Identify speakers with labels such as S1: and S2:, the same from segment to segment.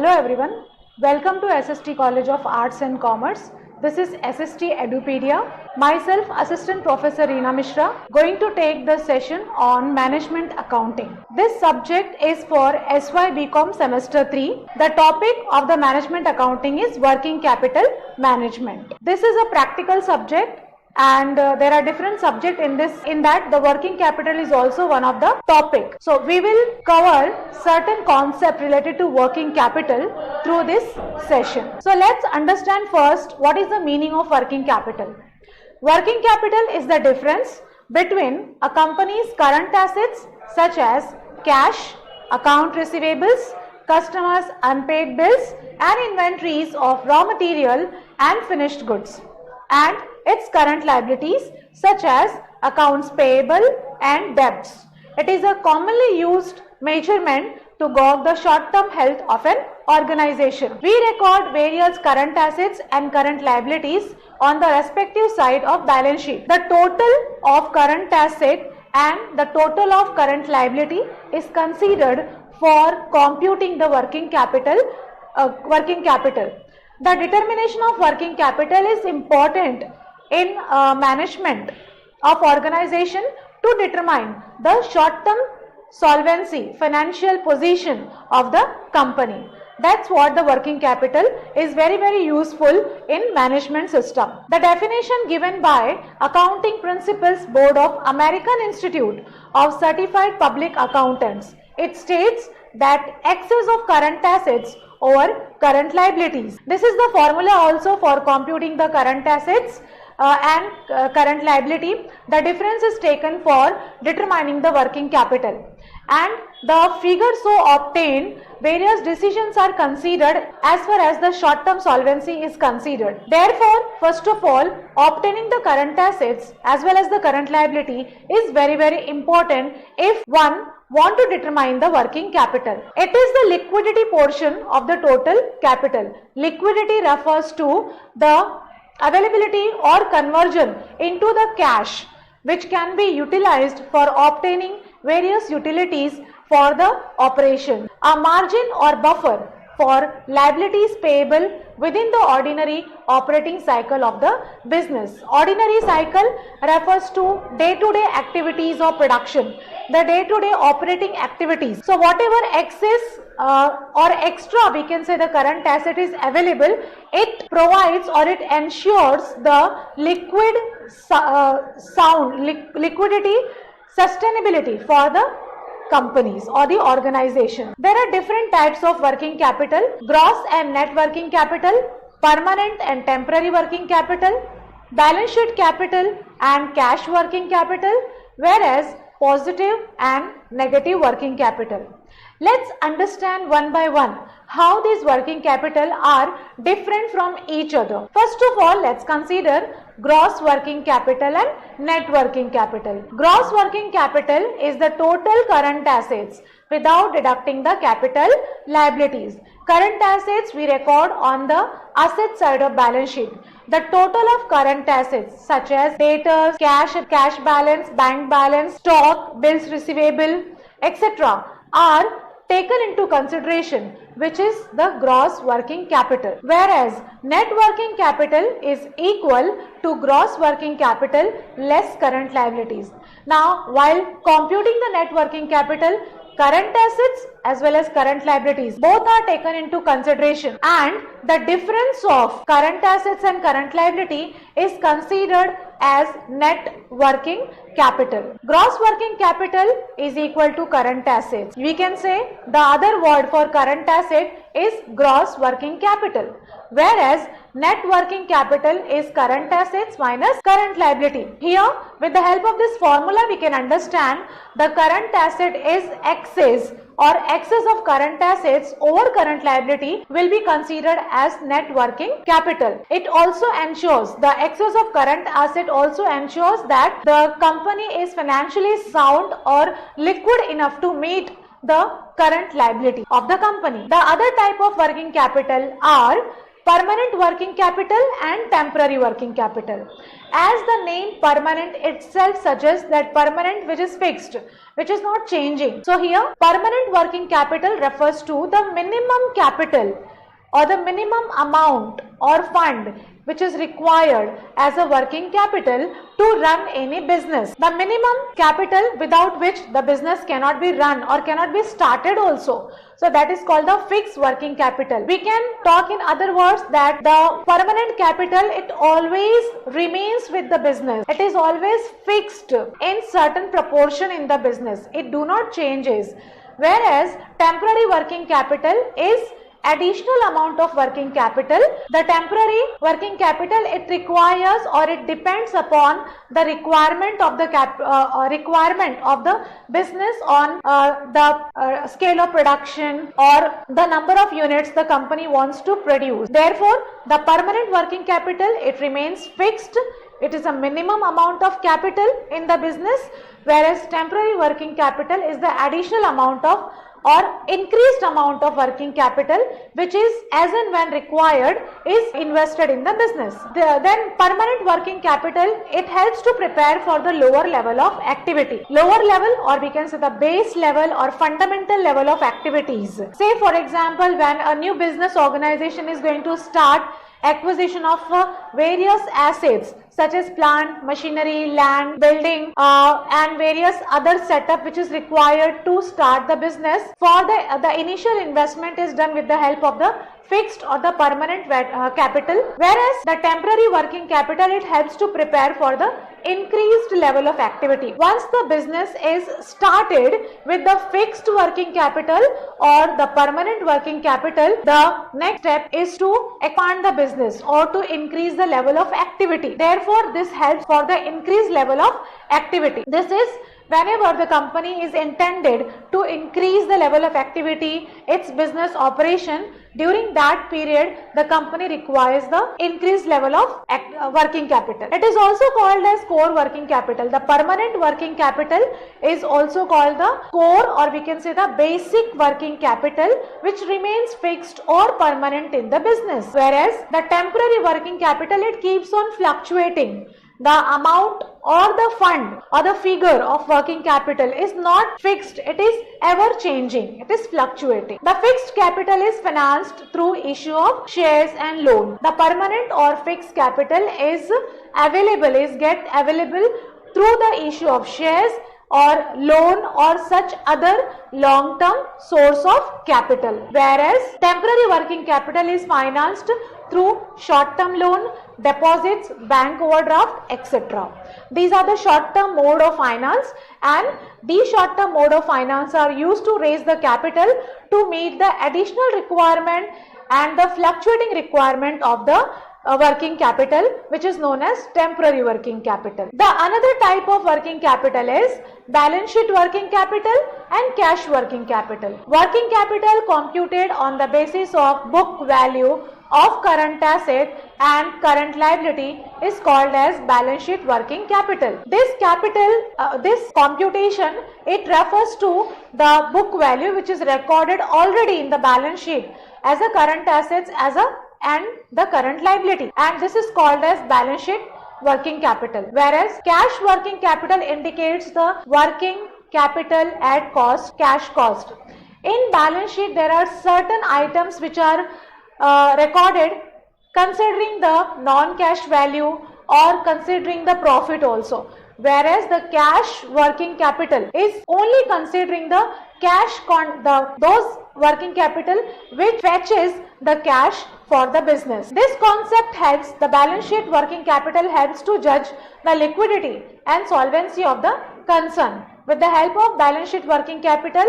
S1: Hello everyone, welcome to SST College of Arts and Commerce. This is SST Edupedia. Myself, Assistant Professor Reena Mishra, going to take the session on Management Accounting. This subject is for SY BCom Semester 3. The topic of the Management Accounting is Working Capital Management. This is a practical subject and there are different subjects in that the working capital is also one of the topic. So we will cover certain concept related to working capital through this session. So let's understand first what is the meaning of working capital. Working capital is the difference between a company's current assets such as cash, account receivables, customers' unpaid bills and inventories of raw material and finished goods, and its current liabilities such as accounts payable and debts. It is a commonly used measurement to gauge the short-term health of an organization. We record various current assets and current liabilities on the respective side of balance sheet. The total of current asset and the total of current liability is considered for computing the working capital. The determination of working capital is important in management of organization to determine the short-term solvency, financial position of the company. That's what the working capital is very useful in management system. The definition given by Accounting Principles Board of American Institute of Certified Public Accountants. It states that excess of current assets over current liabilities. This is the formula also for computing the current assets and current liability. The difference is taken for determining the working capital, and the figure so obtained, various decisions are considered as far as the short-term solvency is considered. Therefore, first of all, obtaining the current assets as well as the current liability is very important if one want to determine the working capital. It is the liquidity portion of the total capital. Liquidity refers to the availability or conversion into the cash which can be utilized for obtaining various utilities for the operation. A margin or buffer for liabilities payable within the ordinary operating cycle of the business. Ordinary cycle refers to day-to-day activities of production, the day-to-day operating activities. So whatever excess or extra, we can say, the current asset is available, it provides or it ensures the liquidity sustainability for the companies or the organization. There are different types of working capital: gross and net working capital, permanent and temporary working capital, balance sheet capital and cash working capital, whereas positive and negative working capital. Let's understand one by one how these working capital are different from each other. First of all, let's consider gross working capital and net working capital. Gross working capital is the total current assets without deducting the capital liabilities. Current assets we record on the asset side of balance sheet. The total of current assets such as debtors, cash balance, bank balance, stock, bills receivable, etc. are taken into consideration, which is the gross working capital, whereas net working capital is equal to gross working capital less current liabilities. Now, while computing the net working capital, current assets as well as current liabilities both are taken into consideration, and the difference of current assets and current liability is considered as net working capital. Gross working capital is equal to current assets. We can say the other word for current asset is gross working capital, whereas net working capital is current assets minus current liability. Here, with the help of this formula, we can understand the current asset is excess or excess of current assets over current liability will be considered as net working capital. It also ensures, the excess of current asset also ensures that the company is financially sound or liquid enough to meet the current liability of the company. The other type of working capital are permanent working capital and temporary working capital. As the name permanent itself suggests that permanent which is fixed, which is not changing. So here permanent working capital refers to the minimum capital or the minimum amount or fund which is required as a working capital to run any business. The minimum capital without which the business cannot be run or cannot be started also. So that is called the fixed working capital. We can talk in other words that the permanent capital, it always remains with the business. It is always fixed in certain proportion in the business. It do not changes. Whereas temporary working capital is additional amount of working capital. The temporary working capital, it requires or it depends upon the requirement of the business on the scale of production or the number of units the company wants to produce. Therefore, the permanent working capital, it remains fixed. It is a minimum amount of capital in the business, whereas temporary working capital is the additional amount of or increased amount of working capital which is as and when required is invested in the business. Then permanent working capital, it helps to prepare for the lower level of activity. Lower level, or we can say the base level or fundamental level of activities. Say for example, when a new business organization is going to start acquisition of various assets such as plant, machinery, land, building and various other setup which is required to start the business. For the initial investment is done with the help of the fixed or the permanent capital, whereas the temporary working capital, it helps to prepare for the increased level of activity. Once the business is started with the fixed working capital or the permanent working capital, the next step is to expand the business or to increase the level of activity. Therefore, this helps for the increased level of activity. This is whenever the company is intended to increase the level of activity, its business operation, during that period the company requires the increased level of working capital. It is also called as core working capital. The permanent working capital is also called the core, or we can say the basic working capital, which remains fixed or permanent in the business, whereas the temporary working capital, it keeps on fluctuating. The amount or the fund or the figure of working capital is not fixed. It is ever changing. It is fluctuating. The fixed capital is financed through issue of shares and loan. The permanent or fixed capital is get available through the issue of shares or loan or such other long-term source of capital, whereas temporary working capital is financed through short-term loan, deposits, bank overdraft, etc. These are the short-term mode of finance, and these short-term mode of finance are used to raise the capital to meet the additional requirement and the fluctuating requirement of the working capital, which is known as temporary working capital. The another type of working capital is balance sheet working capital and cash working capital. Working capital computed on the basis of book value of current asset and current liability is called as balance sheet working capital. This computation, it refers to the book value which is recorded already in the balance sheet as a current assets and the current liability, and this is called as balance sheet working capital, whereas cash working capital indicates the working capital at cost, cash cost. In balance sheet, there are certain items which are recorded considering the non-cash value or considering the profit also, whereas the cash working capital is only considering the cash those working capital which fetches the cash for the business. This concept helps, the balance sheet working capital helps to judge the liquidity and solvency of the concern. With the help of balance sheet working capital,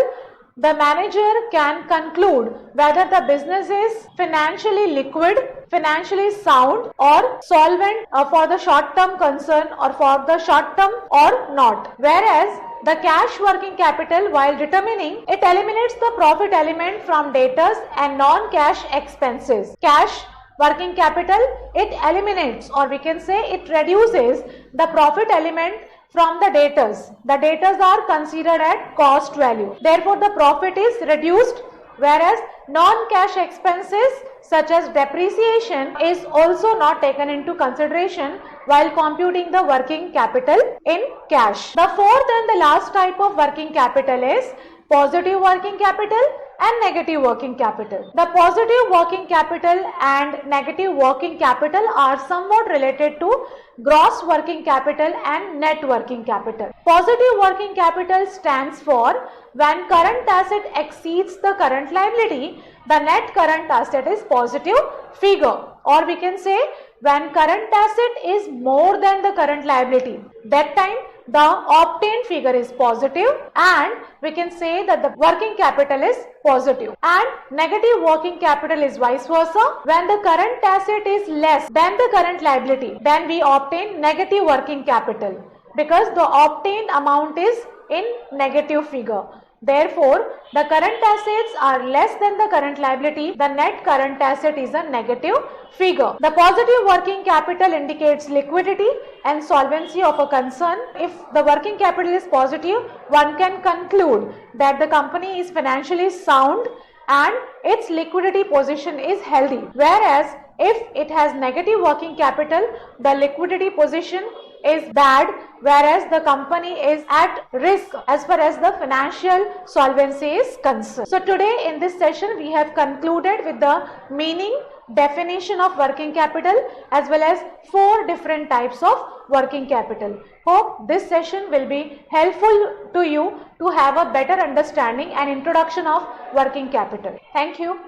S1: the manager can conclude whether the business is financially liquid, financially sound or solvent for the short-term concern or for the short-term or not. Whereas the cash working capital, while determining, it eliminates the profit element from debtors and non-cash expenses. Cash working capital, it eliminates, or we can say it reduces the profit element from the debtors. The debtors are considered at cost value. Therefore, the profit is reduced, whereas non-cash expenses such as depreciation is also not taken into consideration while computing the working capital in cash. The fourth and the last type of working capital is positive working capital and negative working capital. The positive working capital and negative working capital are somewhat related to gross working capital and net working capital. Positive working capital stands for when current asset exceeds the current liability, the net current asset is positive figure, or we can say when current asset is more than the current liability, that time the obtained figure is positive, and we can say that the working capital is positive. And negative working capital is vice versa. When the current asset is less than the current liability, then we obtain negative working capital because the obtained amount is in negative figure. Therefore, the current assets are less than the current liability. The net current asset is a negative figure. The positive working capital indicates liquidity and solvency of a concern. If the working capital is positive, one can conclude that the company is financially sound and its liquidity position is healthy. Whereas, if it has negative working capital, the liquidity position is bad, whereas the company is at risk as far as the financial solvency is concerned. So today in this session we have concluded with the meaning, definition of working capital as well as 4 different types of working capital. Hope this session will be helpful to you to have a better understanding and introduction of working capital. Thank you.